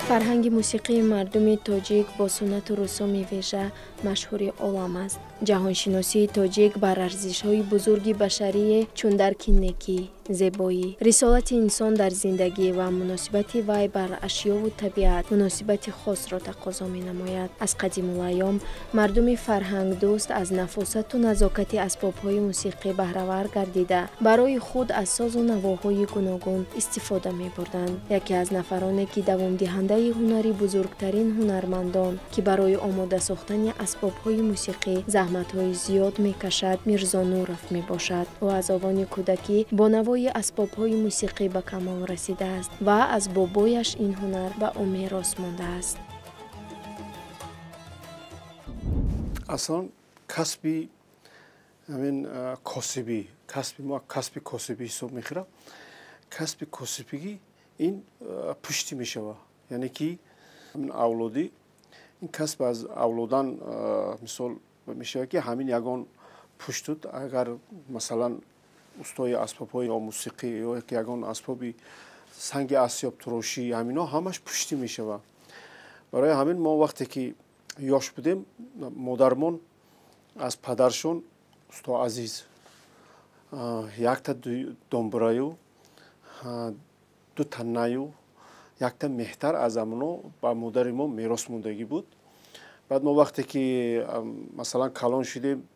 فرهنگ موسیقی مردم تاجیک با سنت و رسوم ویژه مشهور عالم است. جهانشناسی تاجیک بر ارزش‌های بزرگ بشری چون درک نیکی، زیبایی، رسالت انسان در زندگی و مناسبت وی بر اشیا و طبیعت مناسبت خاص را تقاضا می‌نماید. از قدیم الایام مردم فرهنگ دوست از نفاست و نزاکت اسباب‌های موسیقی بهره‌ور گردیده برای خود از ساز و نواهای گوناگون استفاده می‌بردند. یکی از نفرانی که دوام دهنده هنری بزرگترین هنرمندان که برای آماده ساختن اسباب‌های موسیقی زحمت‌های زیاد می‌کشد میرزا نورف میباشد. او از آوان کودکی با نوای اسباب‌های موسیقی به کمال رسیده است و از بابایش این هنر به او میراث مانده است. اصلا کسبی همین کاسبی ما کسب کاسبی حساب می‌خوره. کسب کاسبی این پشتی میشوه، یعنی که همین اولادی این کسب از اولادان مثال میشه که همین یگان پشتود اگر مثلا استای اسباب‌های موسیقی یا یگان اسبابی سنگ اسیاب تراشی همینا همش پشتی میشوه. برای همین ما وقتی که یاش بودیم مادرمون از پدرشون استا عزیز یک تا دنبرایو دو تا نایو یک تا مهتر از امونو با مادر ما میراث موندگی بود. بعد ما وقتی که مثلا کلان شدیم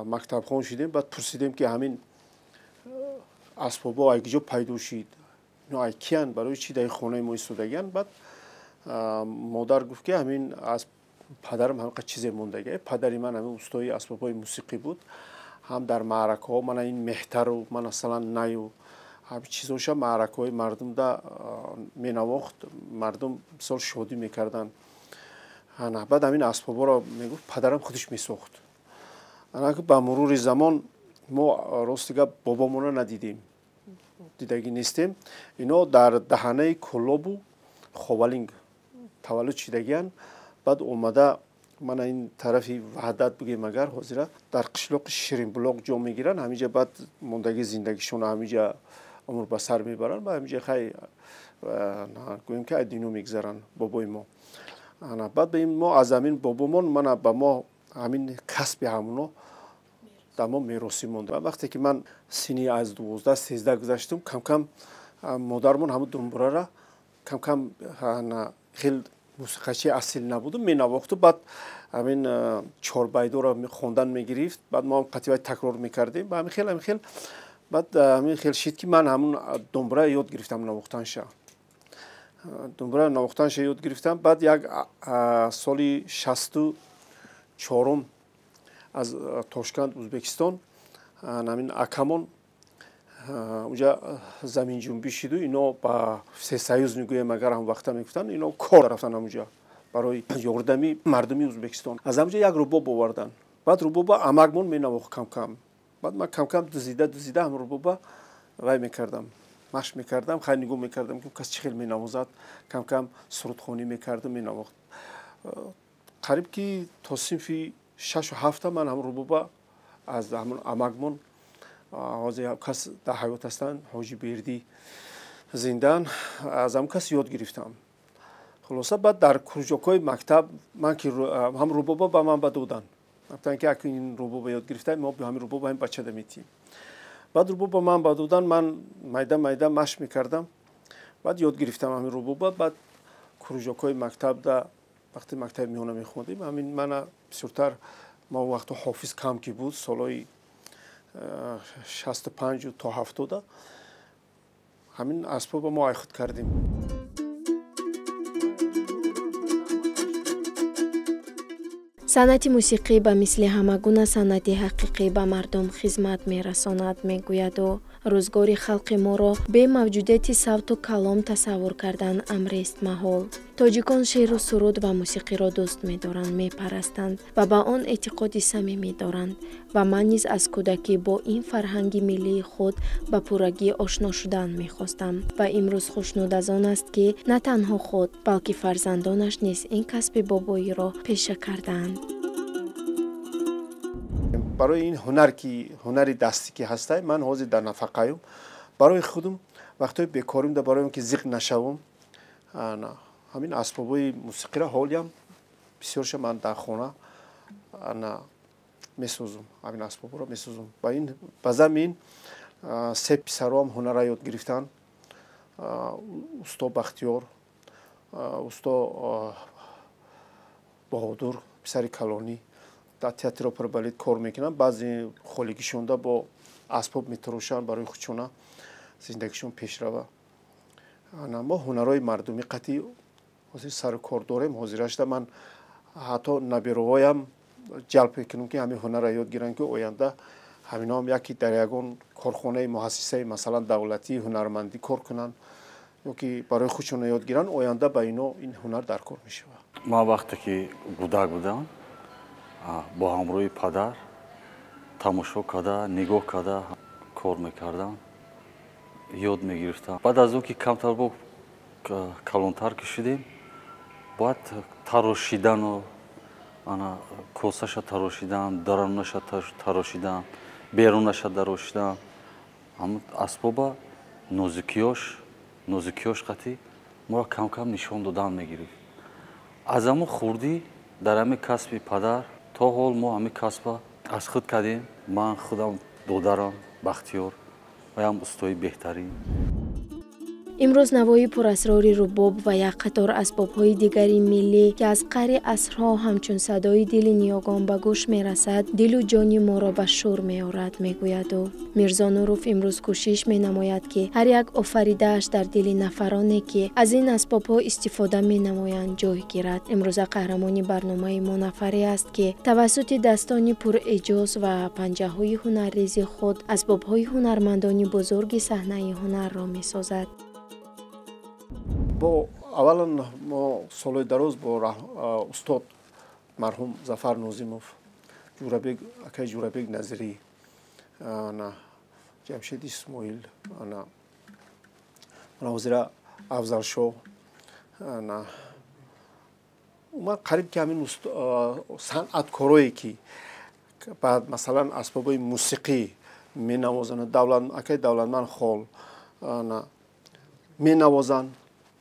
مکتب خون شدیم بعد پرسیدیم که همین اسبابا ایجا پیدا شد اینا ای کیان برای چی در خانه ما ایستادگان. بعد مادر گفت که همین از پدرم همین چیزی موندگی. پدری من همین استای اسبابای موسیقی بود، هم در معرکه ها من این مهتر و من مثلا نیو همین چیزاش معرکه های مردم دا مینواخت، مردم مثال شادی میکردن. بعد همین اسبابا را میگفت پدرم خودش میساخت. انا که با مرور زمان ما راستیگه بابامون رو ندیدیم، دیدگی نیستیم. اینا در دهنه کلاب و خوالینگ تولد شدگیان. بعد اومده من این طرفی وحدت بگیم اگر حاضره در قشلاق شیرین بلاق جا میگیرن همینجا. بعد موندگی زندگیشون همینجا عمر به سر میبرن و همینجا خیلی گوییم که دینو میگذارن بابای ما. بعد به ما از همین بابامون من به ما همین کسب همونو در ما میراثی مونده. وقتی که من سنی از 12-13 گذشتم کم کم مادرمون همون دنبره را کم کم خیلی موسیقیچی اصیل نبود مینواخت. بعد همین چهار بیدو را خوندن میگرفت. بعد ما قطعه تکرار میکردیم و همین خیلی بعد همین خیلی شد که من همون دنبره یاد گرفتم نواختنش. دنبره نواختنش یاد گرفتم. بعد یک سالی 64 از تاشکند ازبکستان همین اکامون اونجا زمین جنبی شد و اینا با سه سیوز میگویم اگر هم وقتا میگفتن اینا کار رفتن اونجا برای یاردمی مردمی ازبکستان. از اونجا یک رباب آوردن. بعد رباب امگمون مینواخت کم کم. بعد من کم کم دوزیده هم رباب وای میکردم، مشق میکردم، خیلی نگاه میکردم که کس چه خیلی مینوازد. کم کم سرودخوانی میکردم مینواخت. قریب که تا صنف 6 و 7 من هم رباب از همون امگمون حاضر کس در حیات هستند حاجی بیردی زندان از هم کس یاد گرفتم. خلاصه بعد در کروجاکای مکتب من که هم ربابا به من بدودن گفتن که اگه این ربابا یاد گرفتم ما به همین ربابا هم بچه دمیتیم. بعد ربابا من بدودن من میده مشق میکردم. بعد یاد گرفتم همین ربابا. بعد کروجاکای مکتب دا وقتی مکتب میونه میخوندیم همین من بسیارتر ما وقت حافظ کم کی بود سالای 65 تا 70 همین اسباب ما ایخود کردیم. صنعت موسیقی به مثل همه گونه صنعت حقیقی به مردم خدمت میرساند میگوید و روزگار خلق ما را به موجودیت صوت و کلام تصور کردن امریست محال. تاجیکان شعر و سرود و موسیقی را دوست می‌دارند، می‌پرستند و به آن اعتقاد صمیمی دارند و من نیز از کودکی با این فرهنگ ملی خود به پورگی آشنا شدن می‌خواستم و امروز خوشنود از آن است که نه تنها خود بلکه فرزندانش نیز این کسب بابایی را پیشه کردند. برای این هنری دستی که هسته من حاضر در نفقایم برای خودم وقتی بیکاریم در برای که زیق نشوم ҳамин асбобҳои мусиқиро ҳолиам бисёрша ман дар хона месозум. Ҳамин асбобҳоро месозум. Ба замин се писароам ҳунарро ёд гирифтанд. Усто Бахтиёр, усто Баҳодур, писари Калонӣ дар театри опера балет кор мекунанд. Баъзе холигишонда бо асбоб метарошанд барои худшона зиндагишон пешрава. мо ҳунарҳои мардумӣ қатъи ҳозир сару кор дорем. ҳозирашда ман ҳатто набироҳоям ҷалб мекунам ки ҳамин ҳунарро ёд гиранд ки оянда ҳаминоам яки дар ягон корхонаи муассисаи масалан давлатии ҳунармандӣ кор кунанд ё ки барои худшона ёд гиранд, оянда ба ино ин ҳунар дар кор мешавад. ман вақте ки кӯдак будам бо ҳамроҳи падар тамошо карда, нигоҳ карда кор мекардам, ёд мегирифтам. баъд аз он ки камтар бо калонтар ки шудем, бояд тарошидану косаша тарошидам, дарунаша тарошидам, берунаша тарошидам. ҳамн асбоба нозукиёш қатъи моро кам нишон додан мегирифт. аз ҳамон хурдӣ дар ҳамин касби падар то ҳол мо ҳамин касба аз худ кардем. ман худам додарам Бахтиёр ва ҳам устои беҳтарин. имрӯз навои пурасрори рубоб ва як қатор асбобҳои дигари миллӣ ки аз қари асрҳо ҳамчун садои дили ниёгон ба гӯш мерасад, дилу ҷони моро ба шӯр меорад, мегӯяд ӯ. Мирзо Нуров имрӯз кӯшиш менамояд ки ҳар як офаридааш дар дили нафароне ки аз ин асбобҳо истифода менамоянд ҷой гирад. имрӯза қаҳрамони барномаи мо нафаре аст ки тавассутидастони пуреҷоз ва панҷаҳои ҳунаррези худ асбобҳои ҳунармандони бузурги саҳнаи ҳунарро месозад. аввалан мо солҳои дароз бо устод марҳум Зафар Нозимов, акаи Ҷурабек Назирӣ, Ҷамшед Исмоил, Навозира Афзалшоҳ, ман қариб ки ҳамин санъаткорое ки баъд масалан асбобҳои мусиқӣ менавозанд, акаи Давлатманд Хол менавозанд,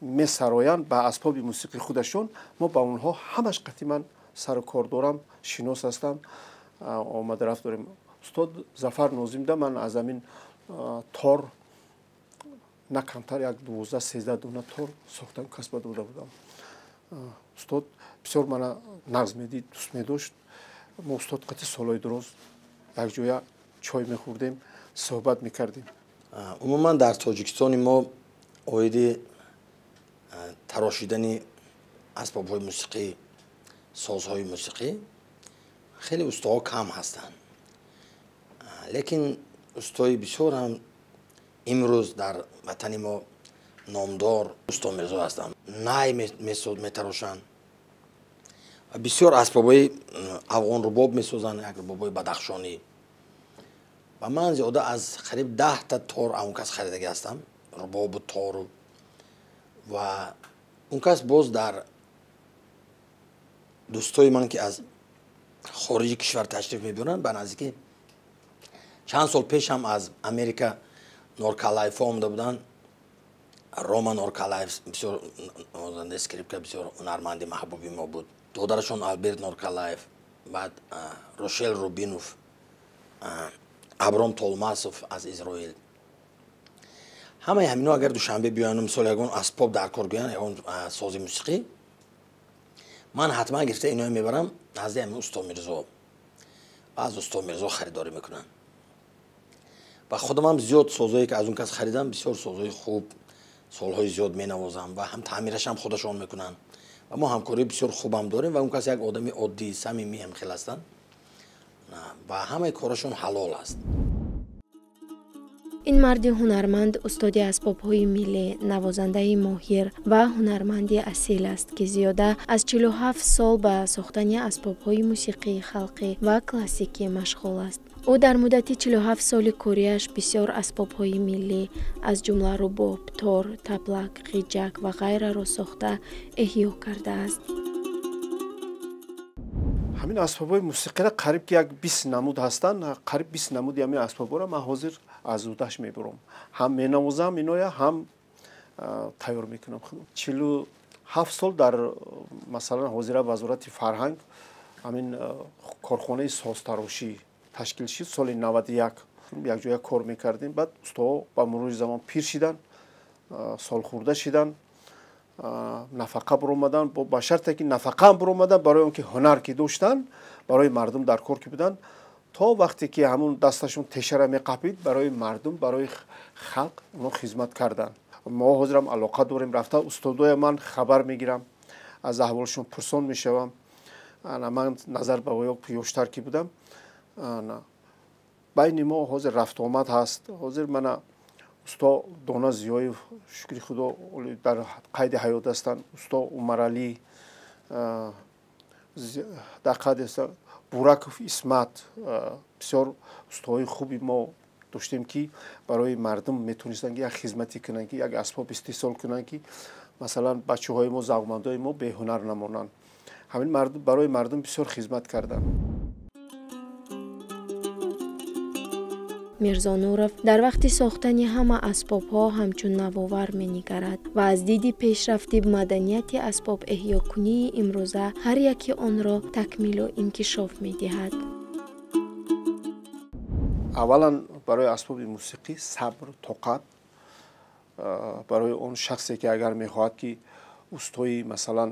месароянд ба асбоби мусиқи худашон. мо ба онҳо ҳамаш қатъи ман сару кор дорам, шинос ҳастам, омада рафт дорем. устод Зафар Нозимда ман аз ҳамин тор на камтар як 12-13 дона тор сохтам, касба дода будам. устод бисёр мана нағз медид, дӯст медошт. мо устод қатъи солҳои дуроз якҷоя чой мехӯрдем, суҳбат мекардем. умуман дар Тоҷикистони мо оиди тарошидани асбобҳои мусиқӣ, созҳои мусиқӣ хеле устоҳо кам ҳастанд. лекин устои бисёр ҳам имрӯз дар ватани мо номдор усто Мирзо ҳастанд. най метарошанд ва бисёр асбобҳои афғон рубоб месозанд, як рубобҳои бадахшонӣ. ва ман зиёда аз қариб 10 та тор он кас харидагӣ ҳастам, рубобу тору. ва он кас боз дар дӯстои ман ки аз хориҷи кишвар ташриф мебуранд, ба наздики чанд сол пеш ҳам аз Америка Норкалаевҳо омада буданд. Рома Норкалаев бисёр нозандаи скрипка, бисёр ҳунарманди маҳбуби мо буд. додарашон Алберт Норкалаев, баъд Рошел Рубинов, Абром Толмасов аз Изроил. ҳамаи ҳамино агар душанбе биёянд мисол ягон асбоб дар кор гӯянд, ягон сози мусиқӣ, ман ҳатман гирифта иноро мебарам назди ҳамин усто Мирзо ва аз усто Мирзо харидорӣ мекунам. ва худамам зиёд созое ки аз он кас харидам, бисёр созои хуб, солҳои зиёд менавозам ва ҳам таъмирашам худашон мекунанд. ва мо ҳамкории бисёр хубам дорем ва он кас як одами оддии самимӣ ҳамхел ҳастанд ва ҳамаи корашон ҳалол аст. ин марди ҳунарманд устоди асбобҳои миллӣ, навозандаи моҳир ва ҳунарманди асил аст ки зиёда аз 47 сол ба сохтани асбобҳои мусиқии халқӣ ва классикӣ машғул аст. ӯ дар муддати 47 соли корияш бисёр асбобҳои миллӣ аз ҷумла рубоб, тор, таблак, ғиҷак ва ғайраро сохта эҳё кардааст. ҳамин асбобҳои мусиқиро қариб ки як 20 намуд ҳастанд. қариб 20 намуди ҳамин асбобҳоро ман ҳозир аз удаш мебурам. ҳам менавозам иноя, ҳам тайёр мекунам. 47 сол дар масалан ҳозира вазорати фарҳанг ҳамин корхонаи созтарошӣ ташкил шуд соли 91 якҷоя кор мекардем. баъд устоҳо ба мурури замон пир шидан, солхӯрда шидан, нафақа буромадан, ба шарте ки нафақаам буромадан барои он ки ҳунар ки доштан барои мардум дар кор ки буданд, то вақте ки ҳамун дасташон тешара меқапид барои мардум, барои халқ оно хизмат карданд. мо ҳозирам алоқа дорем, рафта устодоя ман хабар мегирам, аз аҳволшон пурсон мешавам. ман назар ба оё ёштар ки будам, байни мо ҳозир рафтуомад ҳаст. ҳозир мана усто Дона Зиёев шукри худо дар қайди ҳаёт ҳастанд, усто Умаралӣ дар қайди ҳастанд, Бураков Исмат, бисёр устоҳои хуби мо доштем ки барои мардум метонистанд ки як хизмате кунанд, ки як асбоб истеҳсол кунанд, ки масалан бачаҳои мо, завқмандои мо беҳунар намонанд. ҳамин мардум барои мардум бисёр хизмат карданд. мирзо Нуров дар вақти сохтани ҳама асбобҳо ҳамчун навовар менигарад ва аз диди пешрафти маданияти асбоб эҳёкунии имрӯза ҳар яки онро такмилу инкишоф медиҳад. аввалан барои асбоби мусиқӣ сабр, тоқат, барои он шахсе ки агар мехоҳад ки устои масалан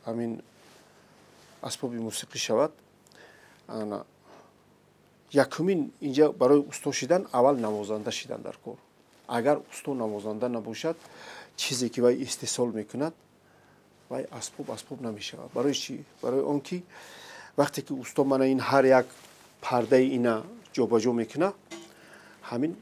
ҳамин асбоби мусиқӣ шавад, якумин инҷа барои усто шидан аввал навозанда шидан дар кор. агар усто навозанда набошад, чизе ки вай истеҳсол мекунад, вай асбоб намешавад. барои чӣ? барои он ки вақте ки усто мана ин ҳар як пардаи ина ҷобаҷо мекунад, ҳамин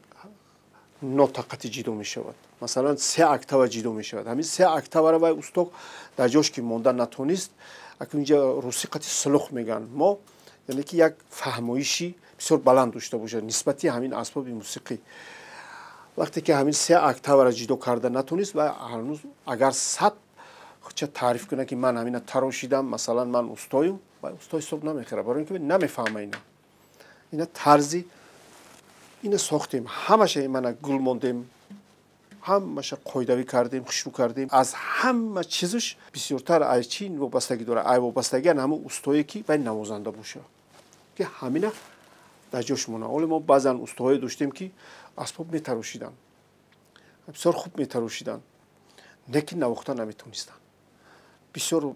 нотақати ҷидо мешавад. масалан 3 октава ҷидо мешавад. ҳамин 3 октаваро вай усто дар ҷош ки монда натонист, инҷа русиқати сулух мегӯянд. мо яъне ки як фаҳмоиши бисёр баланд дошта бошад нисбати ҳамин асбоби мусиқӣ. вақте ки ҳамин 3 октаваро ҷидо карда натонист, ва ҳанӯз агар 100 ча таъриф кунад ки ман ҳамина тарошидам, масалан ман устоюм, ва усто ҳисоб намехӯрад, барои ин ки намефаҳма ина тарзи ина сохтем, ҳамаша мана гул мондем, ҳамаша қоидавӣ кардем, хушрӯ кардем. аз ҳама чизаш бисёртар аз чӣ вобастагӣ дорад? ай вобастагӣ ҳамун устое ки вай навозанда боша, ки ҳамина дар ҷош монад. оли мо баъзан устоҳое доштем ки асбоб метарошиданд, бисёр хуб метарошиданд, лекин навохта наметонистанд. бисёр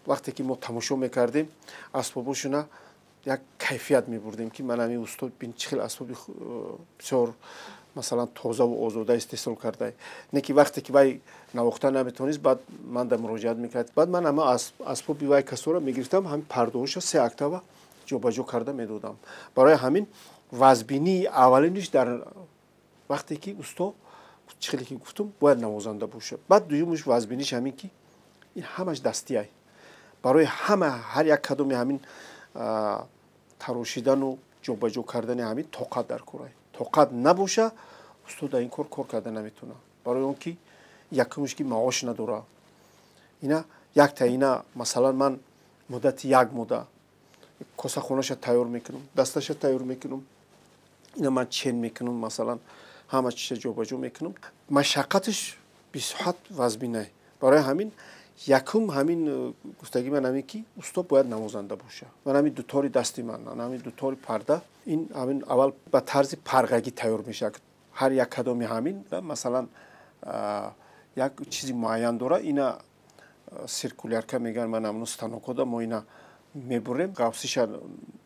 вақте ки мо тамошо мекардем асбобошона як кайфият мебурдем ки ман ҳамин устод бин чӣ хел асбоби бисёр масалан тозаву озода истеҳсол карда. не ки вақте ки вай навохта наметонист, баъд манда муроҷиат мекард. баъд ман ҳама асбоби вай касоро мегирифтам, ҳамин пардаҳоша 3 октава ҷобаҷо карда медодам. барои ҳамин вазбинии аввалиниш дар вақте ки усто чӣ хеле ки гуфтум бояд навозанда бошад. баъд дуюмаш вазбиниш ҳамин ки ин ҳамаш дастияй. барои ҳама ҳар як кадоми ҳамин тарошидану ҷобаҷо кардани ҳамин тоқат дар корай. тоқат набоша усто дар ин кор карда наметавонад. барои он ки якумаш ки маош надорад. ина якта ина масалан ман муддати 1 мудда косахонаша тайёр мекунам, дасташа тайёр мекунам, ина ман чен мекунам, масалан ҳама чиша ҷобаҷо мекунам. машаққаташ бисоат вазбинай. барои ҳамин якум ҳамин гуфтагӣ ман ҳамин ки усто бояд навозанда боша. ман ҳамин дутори дасти ман, ҳамин дутори парда, ин ҳамин аввал ба тарзи парғагӣ тайёр мешавад. ҳар як кадоми ҳамин масалан як чизи муайян дора. ина сиркулярка мегӯянд, ман ҳамн станокода мо ина мебурем, ғафсиша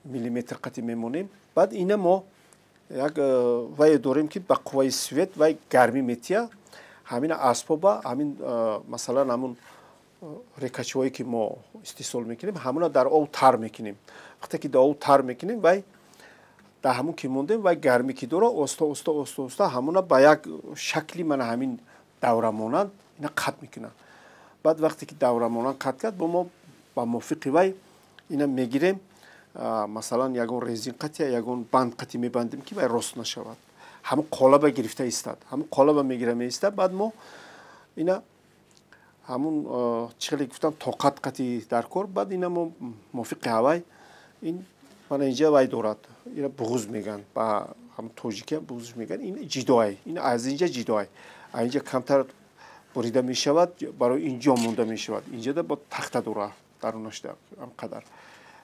миллиметр қати мемонем. баъд ина мо як вае дорем ки ба қувваи свет вай гармӣ метия ҳамина асбоба, ҳамин масалан ҳамун рекачаҳое ки мо истеҳсол мекунем, ҳамуна дар об тар мекунем. вақте ки дар об тар мекунем, вай дар ҳамун ки мондем, вай гармӣ ки дора оста ҳамуна ба як шакли мана ҳамин даврамонанд ина қат мекунад. баъд вақте ки даврамонанд қат кард, мо ба мувофиқи вай ина мегирем, масалан ягон резин қати я ягон банд қати мебандем ки вай рост нашавад. ҳамун қолаба гирифта истад, ҳамун қолаба мегира меистад. баъд мо ина ҳамун чӣ хеле гуфтам тоқат қати дар кор. баъд ина мо мувофиқи ҳавай ин мана инҷа вай дорад, ина буғуз мегӯянд, ба ҳам тоҷикия буғуз мегӯянд. ин ҷидоай, ин аз инҷа ҷидоай, аз инҷа камтар бурида мешавад барои инҷо монда мешавад. Инҷода бо тахта дора дарунаш анқадар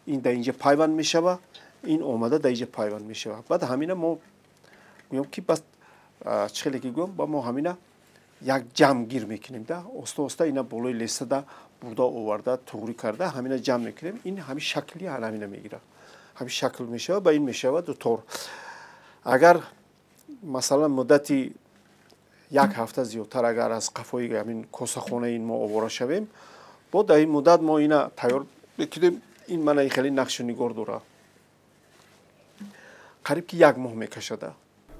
ин да инҷа пайванд мешава, ин омада да инҷа пайванд мешава. Баъд ҳамина мо гӯям ки бас чӣ хеле ки гӯям ба мо ҳамина як ҷамъ гир мекунем да оста оста ина болои лесада бурда оварда туғри карда ҳамина ҷамъ мекунем. ин ҳами шакли ҳамина мегирад, ҳами шакл мешава, ба ин мешава дутор. агар масалан муддати як ҳафта зиёдтар агар аз қафои ҳамин косахонаи ин мо овора шавем, бо дар ин муддат мо ина тайёр мекунем. ин мана хеле нақшу нигор дора, қариб ки як моҳ мекашада.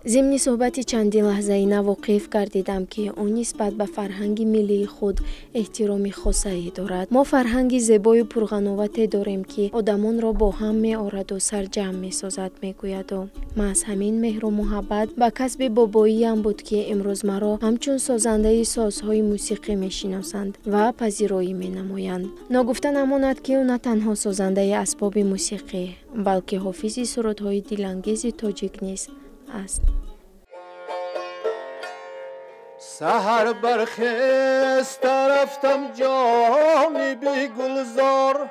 ضمن صحبت چندین لحظه‌ای واقف گردیدم که اون نسبت به فرهنگ ملی خود احترام خاصی دارد. ما فرهنگ زیبای و پرغناوت داریم که آدمان را با هم می‌آورد و سرجمع می‌سازد می‌گوید و محض همین مهر و محبت به کسب بابایی هم بود که امروز مرا همچون سازنده سازهای موسیقی می‌شناسند و پذیرایی می‌نمایند. ناگفته نماند که او نه تنها سازنده اسباب موسیقی بلکه حافظ سرودهای دلانگیز تاجیک نیز است. سحر برخیست رفتم جانب گلزار،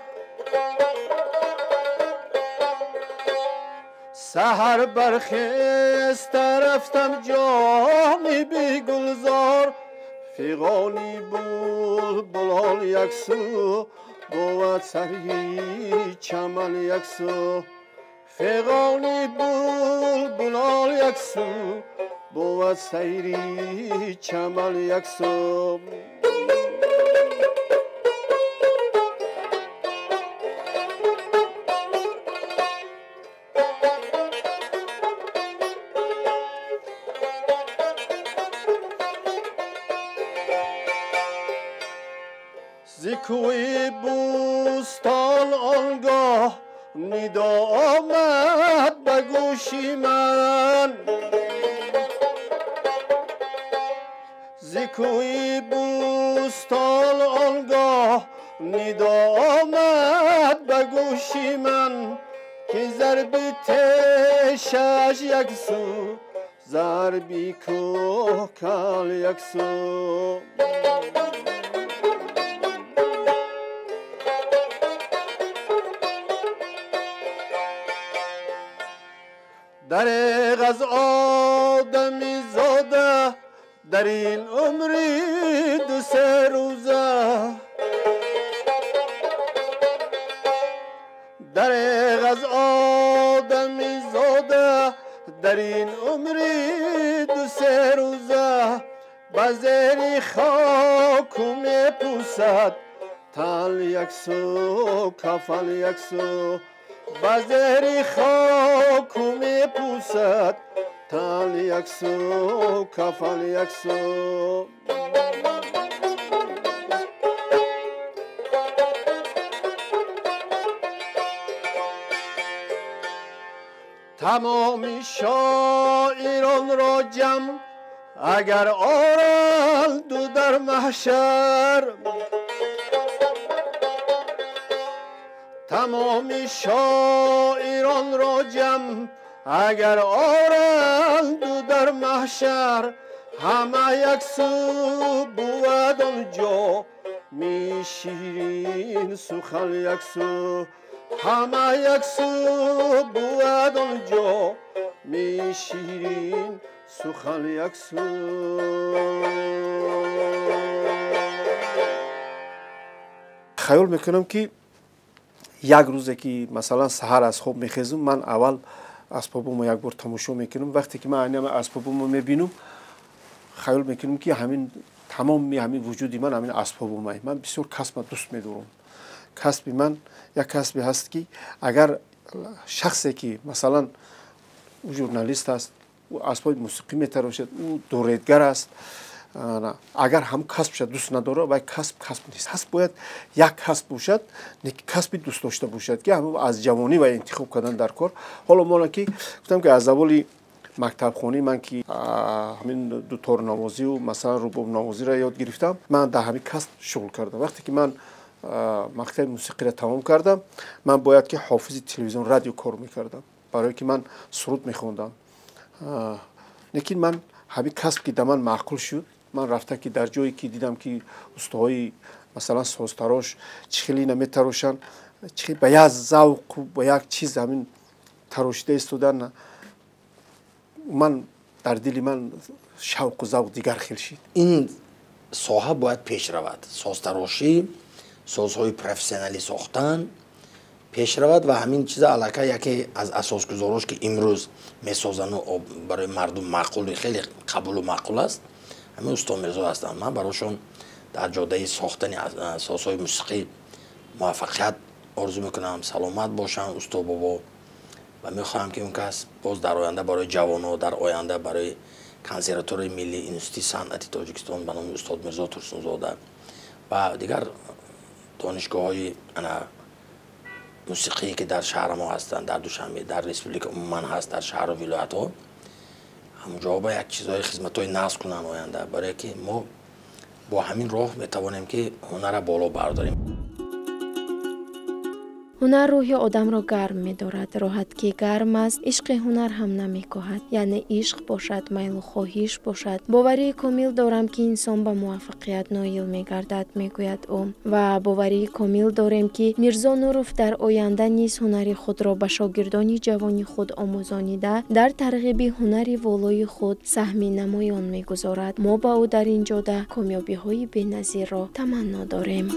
سحر برخیست رفتم جانب گلزار، فغانی بلبلان یک سو بود سری چمن یک سو، فغانی بلبلان یک سو بود سری چمن یک سو. زکوی بوستان آنگاه ندا آمد به گوشی من، زکوی بوستان آنگاه ندا آمد به گوشی من، که ضربی تشش یک سو ضربی کوکل یک سو. دریغ از آدمی زاده در این عمری دو سه روزه، دریغ از آدمی زاده در این عمری دو سه روزه، بزری خاک میپوسد تن یک سو کفن یک سو، بزری خاک میپوسد تن یک سو کفن یک سو. تمام شاعران را جمع اگر آرند دو در محشر، تمام شاعران را جمع اگر آرند دو در محشر، همه یک سو بود آنجا می شیرین سخن یک سو، همه یک سو بود آنجا می شیرین سخن یک سو. خیال میکنم که یک روزه که مثلا سحر از خواب میخیزم، من اول اسبابمو یک بار تماشا میکنم. وقتی که من اسبابمو میبینم خیال میکنم که همین تمام همین وجودی من همین اسبابمه. من بسیار کسب دوست میدارم. کسب من یک کسبی هست که اگر شخصی که مثلا ژورنالیست است و اسباب موسیقی میتراشد، او دوریدگر است، اگر هم کسبش دوست نداره و کسب نیست، هست باید یک کسب باشد، کسبی دوست داشته باشد که هم از جوانی و انتخاب کردن در کار. حالا ما که گفتم که از اولی مکتب خونی من که همین دوتار نوازی و مثلا رباب نوازی را یاد گرفتم، من در همین کسب شغل کردم. وقتی که من مقطع موسیقی را تمام کردم، من باید که حافظ تلویزیون رادیو کار میکردم، برای که من سرود میخوندم. لیکن من همین کسب که در من معقول شد، ман рафта ки дар ҷое ки дидам ки устоҳои масалан созтарош чӣ хеле наметарошанд, чӣ ба як завқу ба як чиз ҳамин тарошида истодан, ман дар дили ман шавқу завқ дигар хел шид. ин соҳа бояд пеш равад. Созтарошӣ, созҳои профессионалӣ сохтан пеш равад ва ҳамин чиза аллакай яке аз асосгузорош ки имрӯз месозану барои мардум маъқули хеле қабулу маъқул аст, ҳамин усто Мирзо ҳастанд. Ман барошон дар ҷодаи сохтани созҳои мусиқӣ муваффақият орзу мекунам, саломат бошанд усто бобо ва мехоҳам ки он кас боз дар оянда барои ҷавонҳо, дар оянда барои консерваторияи миллии институти санъати Тоҷикистон ба номи устод Мирзо Турсунзода ва дигар донишгоҳҳои мусиқие ки дар шаҳри мо ҳастанд, дар Душанбе, дар республика умуман ҳаст, дар шаҳру вилоятҳо, ҳамонҷоҳо ба як чизҳои хизматҳои насб кунанд оянда, барое ки мо бо ҳамин роҳ метавонем ки ҳунара боло бардорем. ҳунар рӯҳи одамро гарм медорад. роҳат ки гарм аст, ишқи ҳунар ҳам намекоҳад. яъне ишқ бошад, майлу хоҳиш бошад. боварии комил дорам ки инсон ба муваффақият ноил мегардад, мегӯяд ӯ. ва боварии комил дорем ки Мирзо Нуров дар оянда низ ҳунари худро ба шогирдони ҷавони худ омӯзонида, дар тарғиби ҳунари волои худ саҳми намоён мегузорад. мо ба ӯ дар ин ҷода комёбиҳои беназирро таманно дорем.